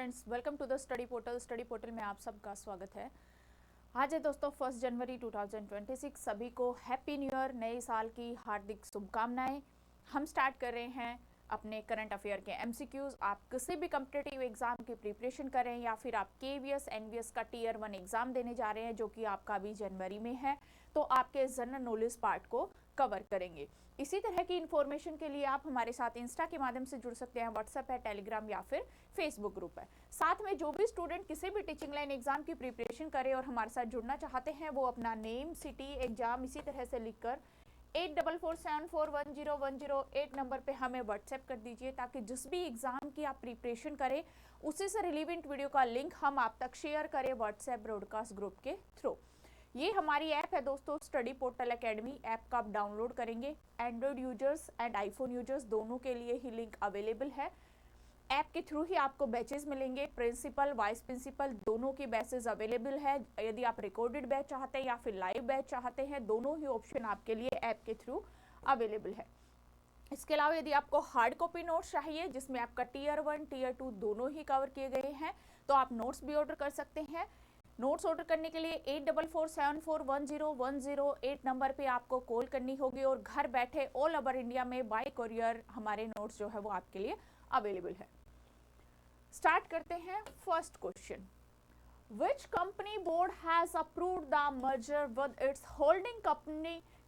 Friends, welcome to the study portal. Study portal में आप सबका स्वागत है। आज है दोस्तों 1 जनवरी 2026। सभी को हैप्पी न्यू ईयर, नए साल की हार्दिक शुभकामनाएं। हम स्टार्ट कर रहे हैं अपने करंट अफेयर के एमसीक्यूज। आप किसी भी कॉम्पिटिटिव एग्जाम की प्रिपरेशन कर रहे हैं या फिर आप केवीएस एनवीएस का टियर 1 एग्जाम देने जा रहे हैं जो कि आपका अभी जनवरी में है, तो आपके जनरल नॉलेज पार्ट को कवर करेंगे। इसी तरह की इंफॉर्मेशन के लिए आप हमारे साथ इंस्टा के माध्यम से जुड़ सकते हैं। व्हाट्सएप है, टेलीग्राम या फिर फेसबुक ग्रुप है। साथ में जो भी स्टूडेंट किसी भी टीचिंग लाइन एग्जाम की प्रिपरेशन करे और हमारे साथ जुड़ना चाहते हैं, वो अपना नेम, सिटी, एग्जाम इसी तरह से लिखकर 8447410108 नंबर पे हमें व्हाट्सएप कर दीजिए, ताकि जिस भी एग्जाम की आप प्रिपरेशन करें उसी से रिलेवेंट वीडियो का लिंक हम आप तक शेयर करें व्हाट्सएप ब्रॉडकास्ट ग्रुप के थ्रू। ये हमारी ऐप है दोस्तों, स्टडी पोर्टल एकेडमी। ऐप का आप डाउनलोड करेंगे। Android users and iPhone users दोनों के लिए ही लिंक अवेलेबल है। ऐप के थ्रू ही आपको बैचेस मिलेंगे। प्रिंसिपल, वाइस प्रिंसिपल दोनों की बैचेस अवेलेबल है। यदि आप रिकॉर्डेड बैच चाहते हैं या फिर लाइव बैच चाहते हैं, दोनों ही ऑप्शन आपके लिए ऐप के थ्रू अवेलेबल है। इसके अलावा यदि आपको हार्ड कॉपी नोट्स चाहिए जिसमें आपका टियर 1 टियर 2 दोनों ही कवर किए गए हैं, तो आप नोट्स भी ऑर्डर कर सकते हैं। नोट्स ऑर्डर करने के लिए 8447410108 नंबर पे आपको कॉल करनी होगी और घर बैठे ऑल ओवर इंडिया में बाय कोरियर हमारे नोट्स जो है वो आपके लिए अवेलेबल है। स्टार्ट करते हैं first question. Which company board has approved the merger with its holding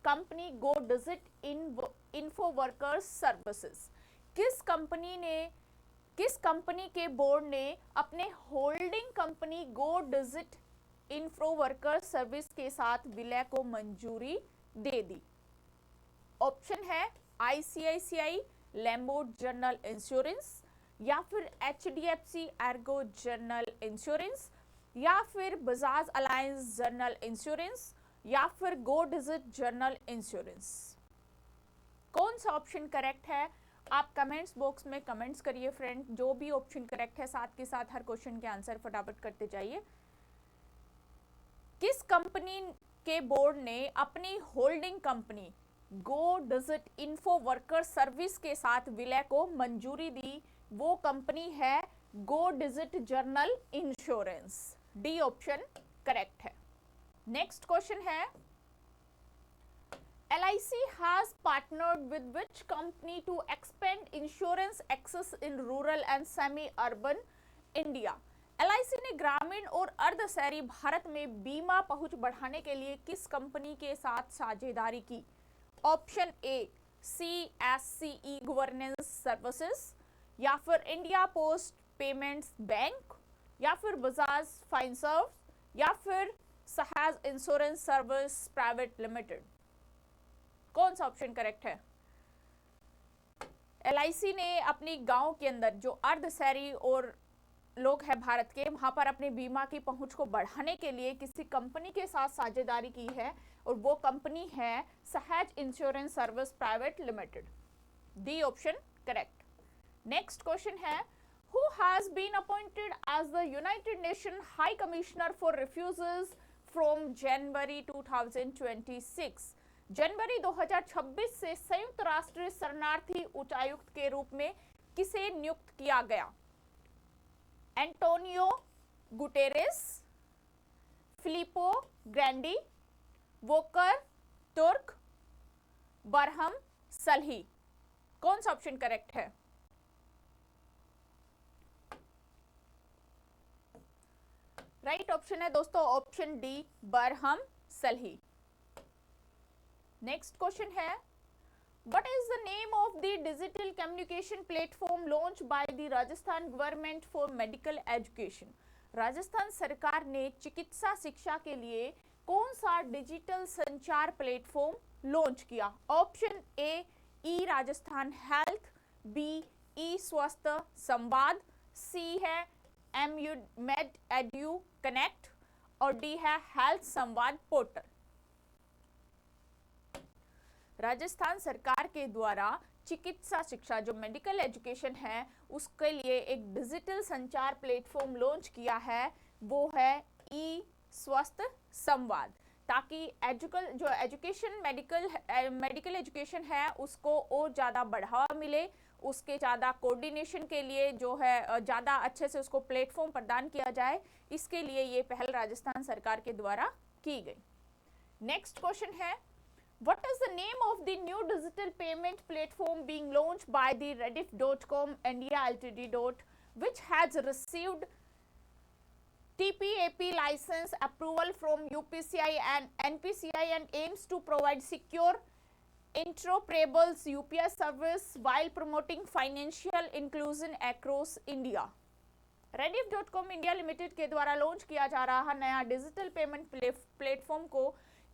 company Go Digit InfoWorkers Services? किस कंपनी के बोर्ड ने अपने holding company Go digit इन्फोवर्कर service के साथ विलय को मंजूरी दे दी? ऑप्शन है आईसीआईसीआई लैम्बोर्ड जनरल इंश्योरेंस, या फिर एचडीएफसी एर्गो जनरल इंश्योरेंस, या फिर बजाज अलायंस जनरल इंश्योरेंस, या फिर गो डिजिट जनरल इंश्योरेंस। कौन सा ऑप्शन करेक्ट है? आप कमेंट्स बॉक्स में कमेंट्स करिए फ्रेंड, जो भी ऑप्शन करेक्ट है। साथ के साथ हर क्वेश्चन के आंसर फटाफट करते जाइए। किस कंपनी के बोर्ड ने अपनी holding company Go Digit info worker service के साथ विलय को मंजूरी दी? वो कंपनी है Go Digit general insurance. D option correct है। नेक्स्ट क्वेश्चन है, LIC has partnered with which company to expand insurance access in rural and semi-urban India? LIC ने ग्रामीण और अर्ध शहरी भारत में बीमा पहुंच बढ़ाने के लिए किस कंपनी के साथ साझेदारी की? Option A CSCE governance services, या फिर इंडिया पोस्ट पेमेंट्स बैंक, या फिर बजाज फाइनसर्व, या फिर सहज इंश्योरेंस सर्विस प्राइवेट लिमिटेड। कौन सा ऑप्शन करेक्ट है? LIC ने अपनी गांव के अंदर जो अर्ध शहरी और लोग हैं भारत के, वहां पर अपने बीमा की पहुंच को बढ़ाने के लिए किसी कंपनी के साथ साझेदारी की है, और वो कंपनी है Sahaj insurance service private limited. D option correct. Next question है, who has been appointed as the United Nation high commissioner for refugees from January 2026? जनवरी 2026 से संयुक्त राष्ट्र शरणार्थी उच्चायुक्त के रूप में किसे नियुक्त किया गया? एंटोनियो गुटेरेस, फिलिपो ग्रैंडी, वोकर तुर्क, बरहम सलही। कौन सा ऑप्शन करेक्ट है? राइट ऑप्शन है दोस्तों option D, Barham सलही। Next question है, What is the name of the digital communication platform launched by the Rajasthan government for medical education? Rajasthan सरकार ने चिकित्सा शिक्षा के लिए कौन सा डिजिटल संचार प्लेटफॉर्म लॉन्च किया? Option A E Rajasthan health, B E स्वास्थ्य संवाद, सी है MU Med Edu कनेक्ट, और डी है हेल्थ संवाद पोर्टल। राजस्थान सरकार के द्वारा चिकित्सा शिक्षा जो मेडिकल एजुकेशन है उसके लिए एक डिजिटल संचार प्लेटफॉर्म लॉन्च किया है, वो है ई स्वास्थ्य संवाद, ताकि एजुकेशन मेडिकल एजुकेशन है उसको और ज़्यादा बढ़ावा मिले, उसके ज़्यादा कोऑर्डिनेशन के लिए जो है ज़्यादा अच्छे से उसको प्लेटफॉर्म प्रदान किया जाए, इसके लिए ये पहल राजस्थान सरकार के द्वारा की गई। नेक्स्ट क्वेश्चन है, what is the name of the new digital payment platform being launched by the Rediff.com India Ltd. which has received TPAP license approval from UPCI and NPCI and aims to provide secure interoperable UPI service while promoting financial inclusion across India। Rediff.com India Limited के द्वारा launch किया जा रहा नया digital payment platform को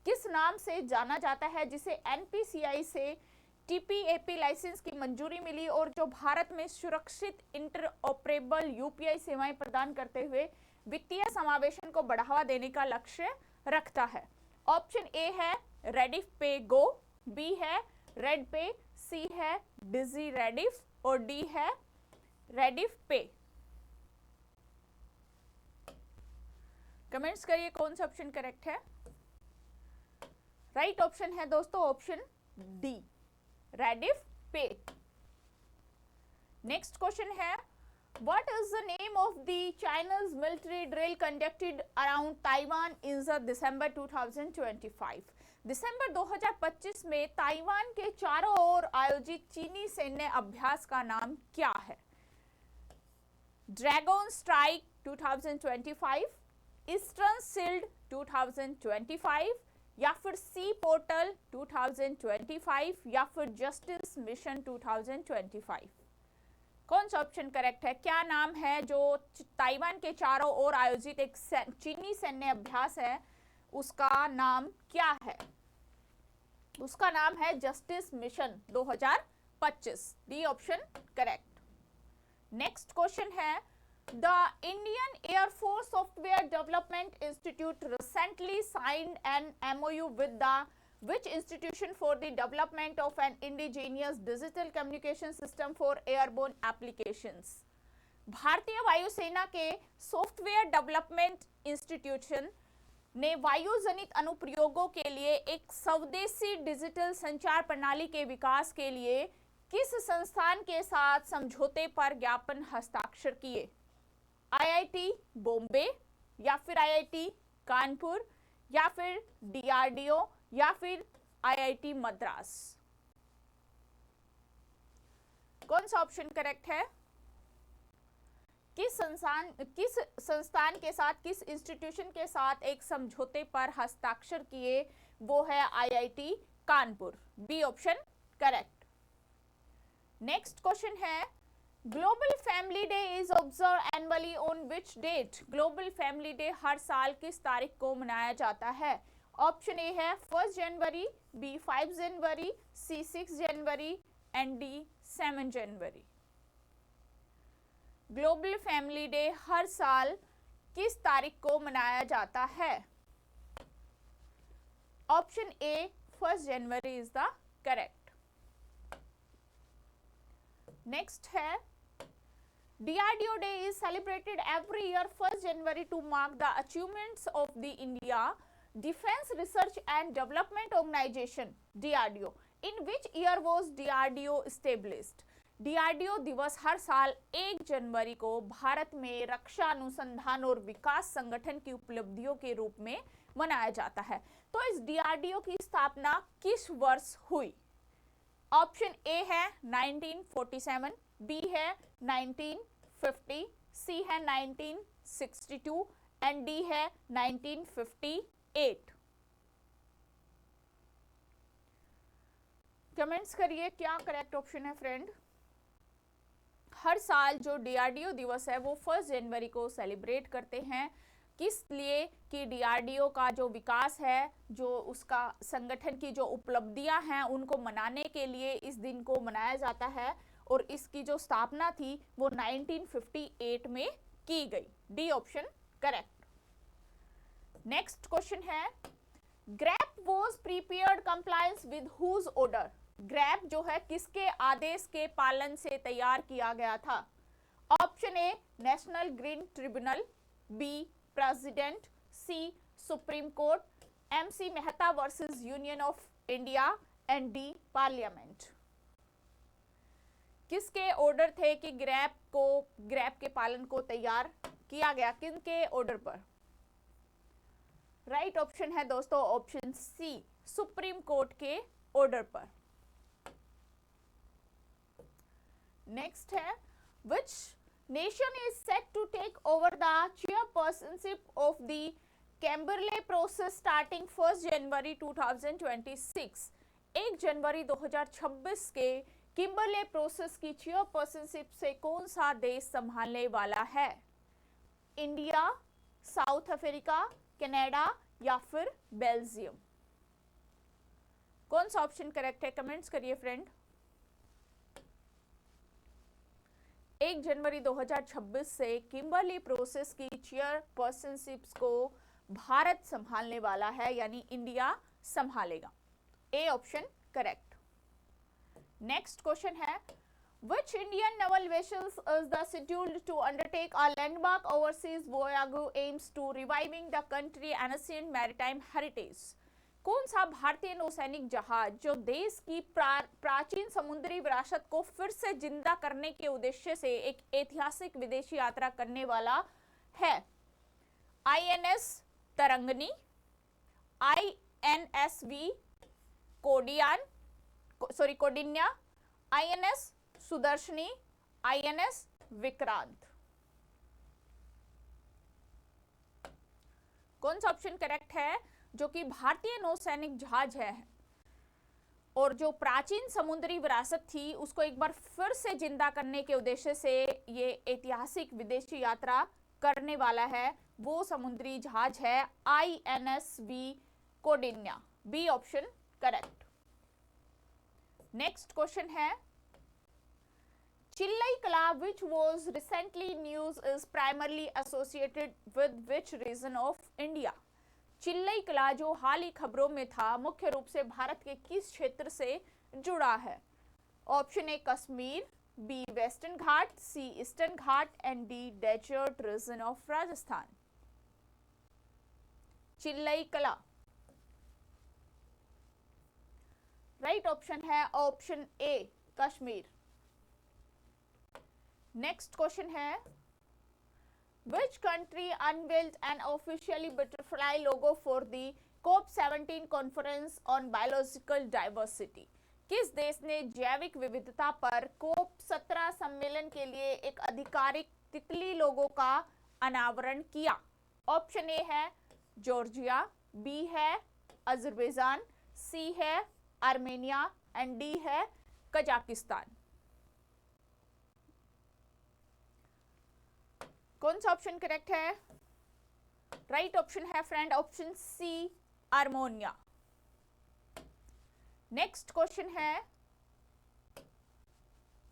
किस नाम से जाना जाता है, जिसे एनपीसीआई से टीपीएपी लाइसेंस की मंजूरी मिली और जो भारत में सुरक्षित इंटरऑपरेबल यूपीआई सेवाएं प्रदान करते हुए वित्तीय समावेशन को बढ़ावा देने का लक्ष्य रखता है। ऑप्शन ए है रेडिफ पे गो, बी है रेड पे, सी है डिजी रेडिफ और डी है रेडिफ पे। कमेंट्स करिए कौन सा ऑप्शन करेक्ट है। राइट ऑप्शन है दोस्तों ऑप्शन डी, रेडिफ पे। नेक्स्ट क्वेश्चन है, what is the name of the Chinese military drill conducted around Taiwan in December 2025। दिसंबर 2025 में ताइवान के चारों ओर आयोजित चीनी सैन्य अभ्यास का नाम क्या है? ड्रैगन स्ट्राइक 2025, ईस्टर्न शील्ड 2025 या फिर सी पोर्टल 2025 या फिर जस्टिस मिशन 2025। कौन सा ऑप्शन करेक्ट है? क्या नाम है जो ताइवान के चारों ओर आयोजित एक चीनी सैन्य अभ्यास है, उसका नाम क्या है? उसका नाम है justice mission 2025। D option correct. Next question है, The Indian Air Force Software Development Institute recently signed an MOU with the which institution for the development of an indigenous digital communication system for airborne applications। भारतीय वायुसेना के software development institution ने वायुजनित अनुप्रयोगों के लिए एक स्वदेशी डिजिटल संचार प्रणाली के विकास के लिए किस संस्थान के साथ समझौते पर ज्ञापन हस्ताक्षर किए? आईआईटी बॉम्बे या फिर आईआईटी कानपुर या फिर डीआरडीओ या फिर आईआईटी मद्रास। कौन सा ऑप्शन करेक्ट है? किस संस्थान के साथ, किस इंस्टीट्यूशन के साथ एक समझौते पर हस्ताक्षर किए? वो है IIT Kanpur. B option correct. Next question है, Global Family Day is observe annually on which date? Global Family Day हर साल किस तारीख को मनाया जाता है? ऑप्शन ए है 1 जनवरी, बी 5 जनवरी, सी 6 जनवरी एंड डी 7 जनवरी। ग्लोबल फैमिली डे हर साल किस तारीख को मनाया जाता है? ऑप्शन ए 1 जनवरी इज द करेक्ट। नेक्स्ट है, DRDO Day is celebrated every year 1st January to mark the achievements of the India Defence Research and Development Organization DRDO। In which year was DRDO established? DRDO दिवस हर साल 1 जनवरी को भारत में रक्षा अनुसंधान और विकास संगठन की उपलब्धियों के रूप में मनाया जाता है। तो इस DRDO की स्थापना किस वर्ष हुई? ऑप्शन ए है 1947, बी है 1950, सी है 1962 एंड डी है 1958। कमेंट्स करिए क्या करेक्ट ऑप्शन है फ्रेंड। हर साल जो डीआरडीओ दिवस है वो 1 जनवरी को सेलिब्रेट करते हैं, किस लिए कि डीआरडीओ का जो विकास है, जो उसका संगठन की जो उपलब्धियां हैं उनको मनाने के लिए इस दिन को मनाया जाता है और इसकी जो स्थापना थी वो 1958 में की गई। D option correct. Next question है, GRAP was prepared compliance with whose order? GRAP जो है किसके आदेश के पालन से तैयार किया गया था? Option A national green tribunal, B president, C supreme court, MC Mehta versus union of India and D parliament. किसके ऑर्डर थे कि ग्रैप के पालन को तैयार किया गया, किनके ऑर्डर पर? राइट ऑप्शन है दोस्तों ऑप्शन सी, सुप्रीम कोर्ट के ऑर्डर पर। नेक्स्ट है, which nation is set to take over the chairpersonship of the Kimberley process starting 1 जनवरी 2026? 1 जनवरी 2026 के किम्बरले प्रोसेस की चेयरपर्सनशिप से कौन सा देश संभालने वाला है? इंडिया, साउथ अफ्रीका, कनाडा या फिर बेल्जियम? कौन सा ऑप्शन करेक्ट है? कमेंट्स करिए फ्रेंड। 1 जनवरी 2026 से किम्बरली प्रोसेस की चेयरपर्सनशिप्स को भारत संभालने वाला है, यानी इंडिया संभालेगा। A option correct. Next question है, which Indian naval vessels is the scheduled to undertake a landmark overseas voyage aims to reviving the country ancient maritime heritage? कौन सा भारतीय नौसैनिक जहाज जो देश की प्राचीन समुद्री विरासत को फिर से जिंदा करने के उद्देश्य से एक ऐतिहासिक विदेशी यात्रा करने वाला है? INS Tarangini, INSV कोडिन्या, INS Sudarshani, INS Vikrant? कौन सा ऑप्शन करेक्ट है? जो कि भारतीय नौसैनिक जहाज है और जो प्राचीन समुद्री विरासत थी उसको एक बार फिर से जिंदा करने के उद्देश्य से ये ऐतिहासिक विदेशी यात्रा करने वाला है, वो समुद्री जहाज है INSV Kaundinya. B option correct. Next question है, Chillai Kala, which was recently news, is primarily associated with which region of India? Chillai कला जो हाल ही खबरों में था मुख्य रूप से भारत के किस क्षेत्र से जुड़ा है? Option A Kashmir, B western Ghat, C eastern Ghat and D desert region of Rajasthan? Chillai Kalan right option है option A Kashmir. Next question है, which country unveiled an officially butterfly logo for the COP17 conference on biological diversity? किस देश ने जैविक विविधता पर COP17 सम्मेलन के लिए एक आधिकारिक तितली लोगो का अनावरण किया? ऑप्शन ए है जॉर्जिया, बी है अजरबैजान, सी है आर्मेनिया एंड डी है कजाकिस्तान? कौन सा ऑप्शन करेक्ट है? राइट ऑप्शन है friend option C Armenia. Next question है,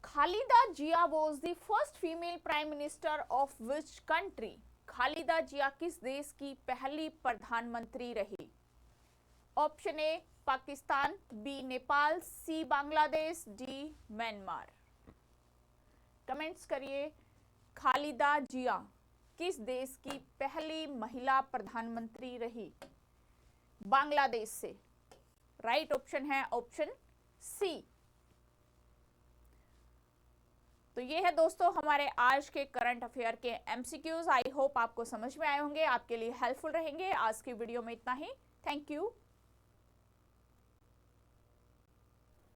Khaleda Zia was the first female prime minister of which country? Khaleda Zia किस देश की पहली प्रधानमंत्री रही? Option A Pakistan, B Nepal, C Bangladesh, D Myanmar? Comments करिए। खालिदा जिया किस देश की पहली महिला प्रधानमंत्री रही? बांग्लादेश से। राइट ऑप्शन है ऑप्शन सी। तो ये है दोस्तों हमारे आज के करंट अफेयर के MCQs। आई होप आपको समझ में आए होंगे, आपके लिए हेल्पफुल रहेंगे। आज की वीडियो में इतना ही। Thank you.